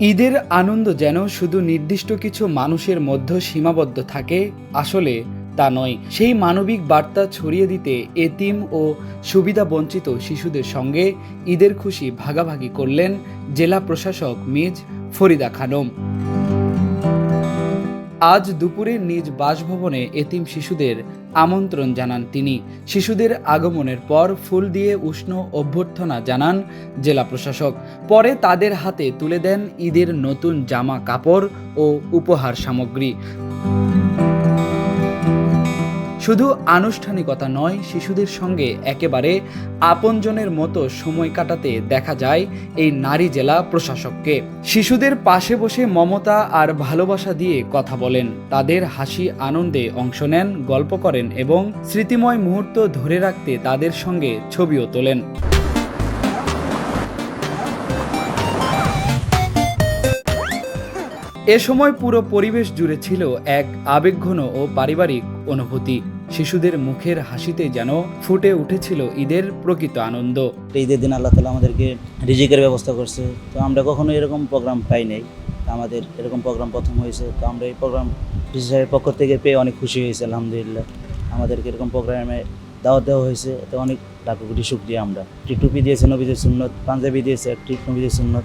ঈদের আনন্দ যেন শুধু নির্দিষ্ট কিছু মানুষের মধ্যে সীমাবদ্ধ থাকে, আসলে তা নয়। সেই মানবিক বার্তা ছড়িয়ে দিতে এতিম ও সুবিধাবঞ্চিত শিশুদের সঙ্গে ঈদের খুশি ভাগাভাগি করলেন জেলা প্রশাসক মিজ ফরিদা খানম। আজ দুপুরে নিজ বাসভবনে এতিম শিশুদের আমন্ত্রণ জানান তিনি। শিশুদের আগমনের পর ফুল দিয়ে উষ্ণ অভ্যর্থনা জানান জেলা প্রশাসক। পরে তাদের হাতে তুলে দেন ঈদের নতুন জামা কাপড় ও উপহার সামগ্রী। শুধু আনুষ্ঠানিকতা নয়, শিশুদের সঙ্গে একেবারে আপনজনের মতো সময় কাটাতে দেখা যায় এই নারী জেলা প্রশাসককে। শিশুদের পাশে বসে মমতা আর ভালোবাসা দিয়ে কথা বলেন, তাদের হাসি আনন্দে অংশ নেন, গল্প করেন এবং স্মৃতিময় মুহূর্ত ধরে রাখতে তাদের সঙ্গে ছবিও তোলেন। এ সময় পুরো পরিবেশ জুড়ে ছিল এক আবেগঘন ও পারিবারিক অনুভূতি। শিশুদের মুখের হাসিতে যেন ফুটে উঠেছিল ঈদের প্রকৃত আনন্দ। ঈদের দিন আল্লাহ তাআলা আমাদেরকে রিজিকের ব্যবস্থা করছে, তো আমরা কখনো এরকম প্রোগ্রাম পাই নাই। আমাদের এরকম প্রোগ্রাম প্রথম হয়েছে, তো আমরা এই প্রোগ্রাম বিশেষের পক্ষ থেকে পেয়ে অনেক খুশি হয়েছে। আলহামদুলিল্লাহ, আমাদেরকে এরকম প্রোগ্রামে দাওয়াত দেওয়া হয়েছে, এতে অনেক লাখ কোটি শুকরিয়া। আমরা টুপি দিয়েছে নবীদের সুন্নত, পাঞ্জাবি দিয়েছে একটি নবীদের সুন্নত।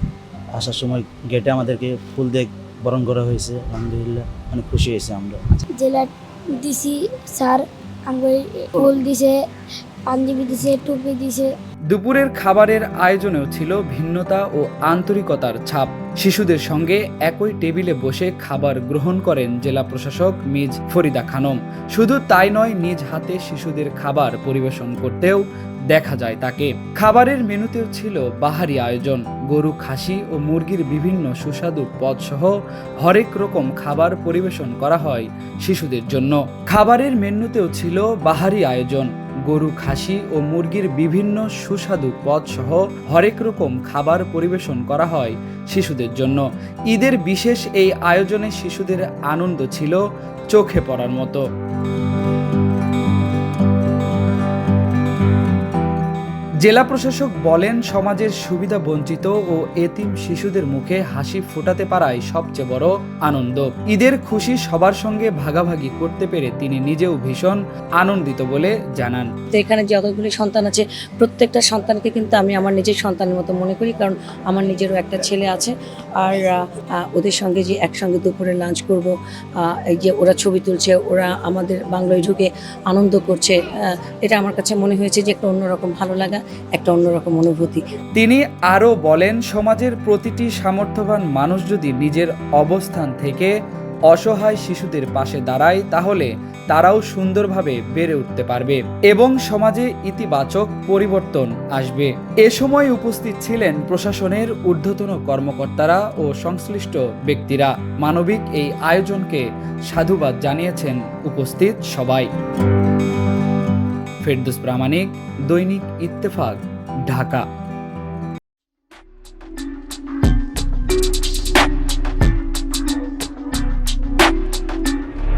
আসার সময় গেটে আমাদেরকে ফুল দিয়ে বরণ করা হয়েছে। আলহামদুলিল্লাহ, অনেক খুশি হয়েছে আমরা। জেলা ডিসি স্যার আমাকে ফুল দিছে, পাঞ্জাবি দিছে, টুপি দিছে। দুপুরের খাবারের আয়োজনেও ছিল ভিন্নতা ও আন্তরিকতার ছাপ। শিশুদের সঙ্গে একই টেবিলে বসে খাবার গ্রহণ করেন জেলা প্রশাসক মিজ ফরিদা খানম। শুধু তাই নয়, নিজ হাতে শিশুদের খাবার পরিবেশন করতেও দেখা যায় তাকে। খাবারের মেনুতেও ছিল বাহারি আয়োজন। গরু, খাসি ও মুরগির বিভিন্ন সুস্বাদু পদ সহ হরেক রকম খাবার পরিবেশন করা হয় শিশুদের জন্য। খাবারের মেনুতেও ছিল বাহারি আয়োজন। গরু, খাসি ও মুরগির বিভিন্ন সুস্বাদু পদ সহ হরেক রকম খাবার পরিবেশন করা হয় শিশুদের জন্য। ঈদের বিশেষ এই আয়োজনে শিশুদের আনন্দ ছিল চোখে পড়ার মতো। জেলা প্রশাসক বলেন, সমাজের সুবিধা বঞ্চিত ও এতিম শিশুদের মুখে হাসি ফোটাতে পারাই সবচেয়ে বড় আনন্দ। ঈদের খুশি সবার সঙ্গে ভাগাভাগি করতে পেরে তিনি নিজেও ভীষণ আনন্দিত বলে জানান। তো এখানে যতগুলি সন্তান আছে, প্রত্যেকটা সন্তানকে কিন্তু আমি আমার নিজের সন্তানের মতো মনে করি, কারণ আমার নিজেরও একটা ছেলে আছে। আর ওদের সঙ্গে যে একসঙ্গে দুপুরে লাঞ্চ করব, এই যে ওরা ছবি তুলছে, ওরা আমাদের বাংলায় ঢুকে আনন্দ করছে, এটা আমার কাছে মনে হয়েছে যে একটা অন্যরকম ভালো লাগা, একটা অন্যরকম অনুভূতি। তিনি আরও বলেন, সমাজের প্রতিটি সামর্থ্যবান মানুষ যদি নিজের অবস্থান থেকে অসহায় শিশুদের পাশে দাঁড়ায়, তাহলে তারাও সুন্দরভাবে বেড়ে উঠতে পারবে এবং সমাজে ইতিবাচক পরিবর্তন আসবে। এ সময় উপস্থিত ছিলেন প্রশাসনের ঊর্ধ্বতন কর্মকর্তারা ও সংশ্লিষ্ট ব্যক্তিরা। মানবিক এই আয়োজনকে সাধুবাদ জানিয়েছেন উপস্থিত সবাই। ফেরদৌস প্রামাণিক, দৈনিক ইত্তেফাক, ঢাকা।